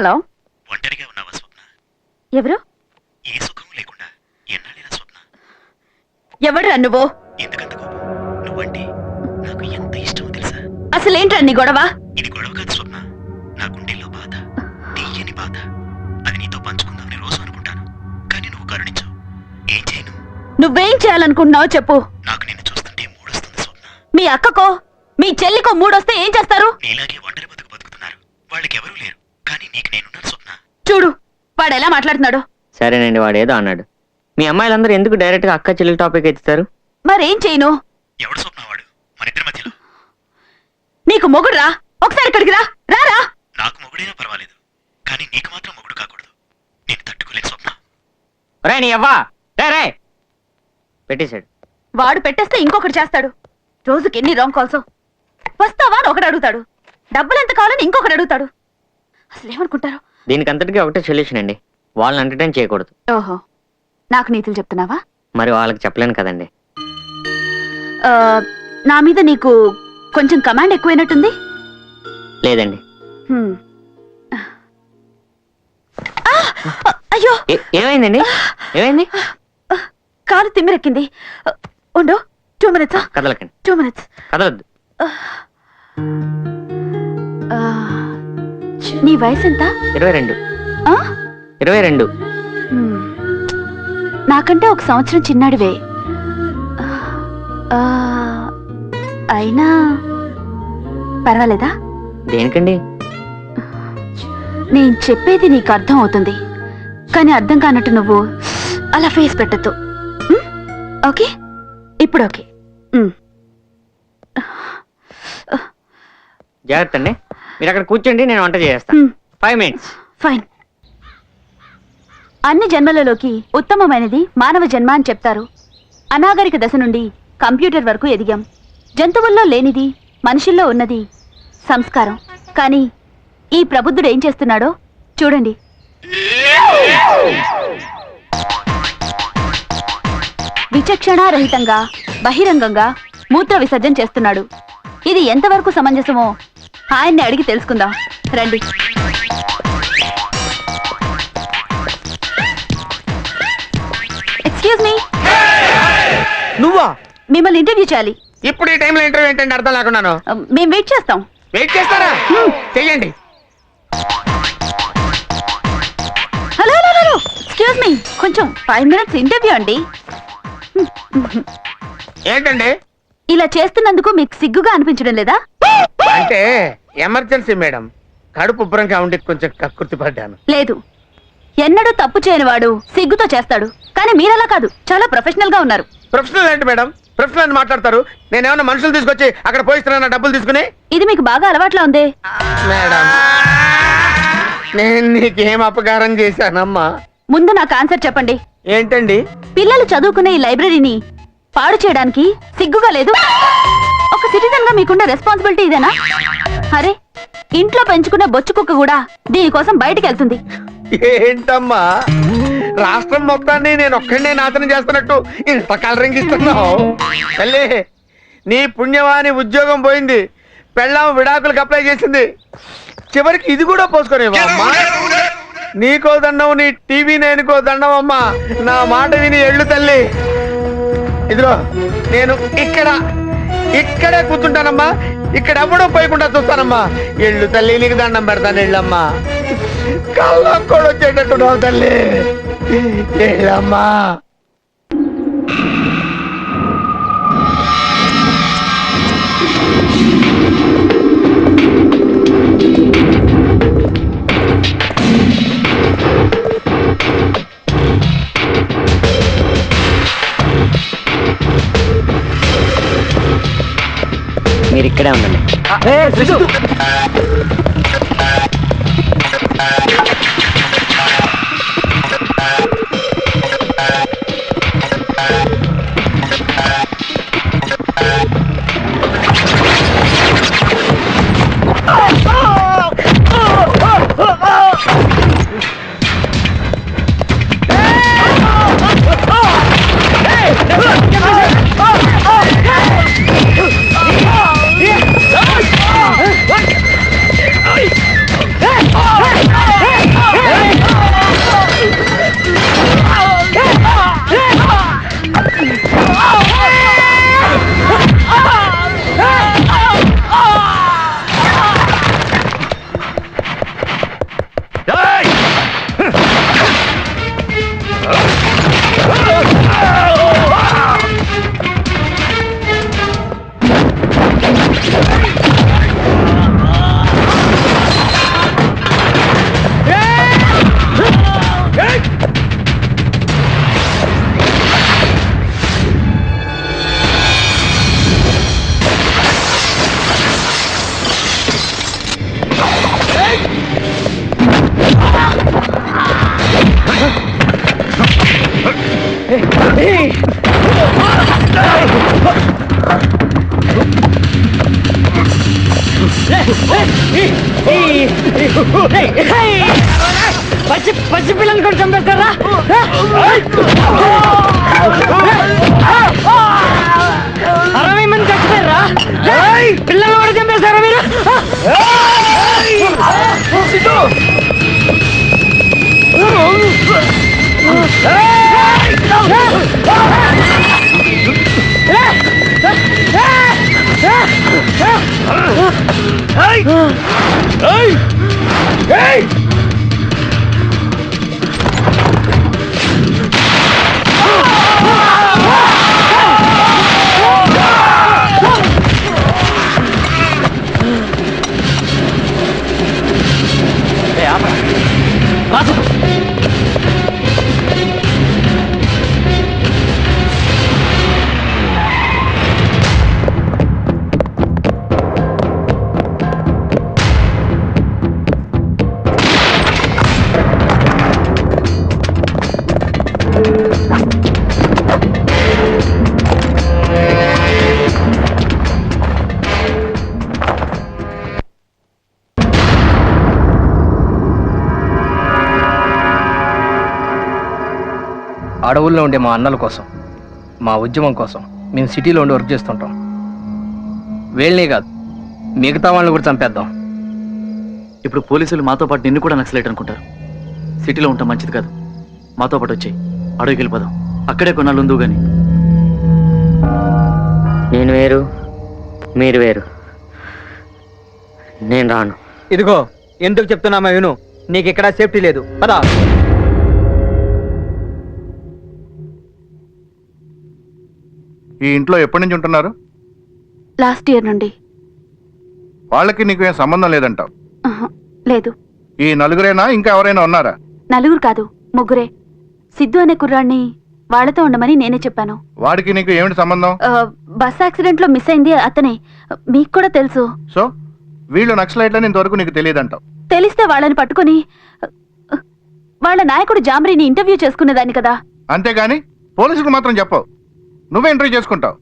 Hello, ఒంటరిగా ఉన్నావా స్వప్న? ఎవరు? ఏ సుఖం లేకుండా ఎన్నాళ్ళైనా స్వప్న? ఎవడురా నువ్వు? ఎందుకంత కోపం? నువ్వంటే నాకు ఎంత ఇష్టమో తెలుసా? అసలేంట్రా నీ గొడవ? ఇది గొడవ కాదు స్వప్న, నా గుండెల్లో బాధ, తీయని బాధ. అది నీతో పంచుకుందామని రోజు అనుకుంటాను, కానీ నువ్వు కరుణించవు. ఏం చేయను? నువ్వేం చేయాలనుకుంటున్నావో చెప్పు. నాకు నిన్ను చూస్తుంటే మూడొస్తుంది స్వప్న. మీ అక్కకో మీ చెల్లికో మూడొస్తే ఏం చేస్తారు? నీలాగే ఒంటరి బతుకుతున్నారు. వాళ్ళకెవరూ లేరు, కానీ నీకు నేనున్నాను స్వప్న. చూడు వాడు ఎలా మాట్లాడుతున్నాడు. సరేనండి, వాడు ఏదో అన్నాడు. మీ అమ్మాయిలందరూ ఎందుకు డైరెక్ట్ గా అక్క చెల్లెల టాపిక్ ఎత్తుతారు? మరేం చేయను? ఎవడు స్వప్న వాడు? మన ఇద్దరి మధ్యలో. నీకు మొగుడు రా, ఒకసారి ఇక్కడికి రా. రారా. నాకు మొగుడైనా పర్వాలేదు, కానీ నీకు మాత్రం మొగుడు కాకూడదు. నేను తట్టుకోలేక స్వప్న. రే నీ అవ్వా, రే పెట్టేశాడు. వాడు పెట్టేస్తే ఇంకొకటి చేస్తాడు. రోజుకి ఎన్ని రాంగ్ కాల్స్. వస్తావా అని ఒకటి అడుగుతాడు, డబ్బులు ఎంత కావాలని ఇంకొకటి అడుగుతాడు. అసలు ఏమనుకుంటారు? దీనికి అంతటికీ ఒకటే సొల్యూషన్ అండి, వాళ్ళని ఎంటర్టైన్ చేయకూడదు. ఓహో, నాకు నీతులు చెప్తున్నావా? మరి వాళ్ళకి చెప్పలేను కదండి. నా మీద నీకు కొంచెం కమాండ్ ఎక్కువైనట్టుంది. లేదండి. అయ్యో, ఏమైందండి? ఏమైంది? కాలు తిమ్మిరెక్కింది. ఉండు, 2 minutes. కదలకండి. 2 minutes. కదలద్దు. నీ వయసు ఎంత? 22. 22. నాకంటే 1 సంవత్సరం చిన్నాడివే. అయినా పర్వాలేదా? దేనికండి? నేను చెప్పేది నీకు అర్థం అవుతుంది, కానీ అర్థం కానట్టు నువ్వు అలా ఫేస్ పెట్టద్దు. ఓకే, ఇప్పుడు ఓకే. జాగ్రత్త అండి, మీరు అక్కడ కూర్చోండి, నేను వంట చేస్తాను. 5 minutes. ఫైన్. అన్ని జన్మలలోకి ఉత్తమమైనది మానవ జన్మ అని చెప్తారు. అనాగరిక దశ నుండి కంప్యూటర్ వరకు ఎదిగాం. జంతువుల్లో లేనిది మనుషుల్లో ఉన్నది సంస్కారం. కానీ ఈ ప్రబుద్ధుడు ఏం చేస్తున్నాడో చూడండి. విచక్షణారహితంగా బహిరంగంగా మూత్ర విసర్జన చేస్తున్నాడు. ఇది ఎంతవరకు సమంజసమో ఆయన్ని అడిగి తెలుసుకుందాం రండి. Excuse me. నువ్వా? మిమ్మల్ని ఇంటర్వ్యూ చేయాలి. ఇప్పుడు ఈ టైంలో ఇంటర్వ్యూ ఏంటంటే అర్థం లేకున్నాను. మేము వెయిట్ చేస్తాం. వెయిట్ చేస్తారా? చెయ్యండి. Hello hello hello, excuse me, కొంచెం 5 minutes ఇంటర్వ్యూ అండి. ఏంటండి? ఇలా చేస్తున్నందుకు మీకు సిగ్గుగా అనిపించడం లేదా? అంటే ఎమర్జెన్సీ మేడం, కడుపు ఉబ్బరంగా ఉండి కొంచెం కక్కుర్తి పడ్డాను. లేదు, ఎన్నడూ తప్పు చేయని వాడు సిగ్గుతో చేస్తాడు. కానీ మీరలా కాదు, చాలా ప్రొఫెషనల్ గా ఉన్నారు. ప్రొఫెషనల్ ఏంటి మేడం? ప్రొఫెషనల్ అని మాట్లాడతారు. నేనేమన్నా మనుషులు తీసుకొచ్చి అక్కడ పోయిస్తున్నా డబ్బులు తీసుకుని? ఇది మీకు బాగా అలవాట్లా ఉంది. మేడం, నేను నీకేం అపకారం చేశానమ్మా? ముందు నాకు ఆన్సర్ చెప్పండి. ఏంటండి? పిల్లలు చదువుకునే ఈ లైబ్రరీని పాడు చేయడానికి సిగ్గుగా లేదు? ఒక సిటిజన్ గా మీకున్న రెస్పాన్సిబిలిటీ ఇదేనా? అరే, ఇంట్లో పెంచుకునే బొచ్చు కుక్క కూడా దీనికోసం బయటికి వెళ్తుంది. ఏంటమ్మా, రాష్ట్రం మొత్తాన్ని నేను ఒక్కడే నాశనం చేస్తున్నట్టు ఇంత కలరింగ్ ఇస్తున్నావు? తల్లి, నీ పుణ్యమాని ఉద్యోగం పోయింది, పెళ్ళాం విడాకులకు అప్లై చేసింది, చివరికి ఇది కూడా పోసుకునేవా అమ్మా? నీకో దండం, నీ టీవీ నేనుకో దండం అమ్మా. నా మాట విని ఎళ్ళు తల్లి. ఇదిగో నేను ఇక్కడే కూర్చుంటానమ్మా, ఇక్కడ ఎవడో పోయకుండా చూస్తానమ్మా. ఎళ్ళు తల్లి, నీకు దండం పెడతాను, ఎళ్ళమ్మా. కళ్ళ కూడా వచ్చేటట్టున్నావు తల్లి, ఎళ్ళమ్మా. మీరు ఇక్కడే ఉండండి. Hey! పచ్చి పచ్చి పిల్లలు కూడా చంపేస్తారా? 60 మంది చచ్చిపోయారా? పిల్లలు కూడా చంపేస్తారా మీరు? అడవుల్లో ఉండే మా అన్నల కోసం, మా ఉద్యమం కోసం మేము సిటీలో ఉండి వర్క్ చేస్తుంటాం. వీళ్ళనే కాదు, మిగతా వాళ్ళని కూడా చంపేద్దాం. ఇప్పుడు పోలీసులు మాతో పాటు నిన్ను కూడా నక్సలైట్ అనుకుంటారు. సిటీలో ఉంటాం మంచిది కాదు. మాతో పాటు వచ్చాయి, అడవికి వెళ్ళిపోదాం. అక్కడే కొన్నాళ్ళు ఉందు గాని. నేను వేరు, మీరు వేరు. నేను రాను. ఇదిగో ఎందుకు చెప్తున్నామా విను, నీకు ఇక్కడ సేఫ్టీ లేదు. పదా. ఈ ఇంట్లో ఎప్పటి నుంచి ఉంటున్నారు? లాస్ట్ ఇయర్ నుండి. వాళ్ళకి నీకు ఏం సంబంధం లేదంటావు? ఆహా, లేదు. ఈ నలుగురేనా, ఇంకా ఎవరైనా ఉన్నారా? నలుగురు కాదు, ముగ్గురే. సిద్ధు అనే కుర్రాడిని వాళ్ళతో ఉండమని నేనే చెప్పాను. వాడికి నీకు ఏమిటి సంబంధం? బస్ యాక్సిడెంట్ లో మిస్ అయింది అతనే. మీకు కూడా తెలుసు. సో వీళ్ళు నక్సలైట్లని ఇంతవరకు నీకు తెలియదంటావు? తెలిస్తే వాళ్ళని పట్టుకుని వాళ్ళ నాయకుడు జామ్రీని ఇంటర్వ్యూ చేసుకునేదాన్ని కదా. అంతేగాని పోలీసులకు మాత్రం చెప్పవు. నువ్వే ఇంటర్వ్యూ చేసుకుంటావు.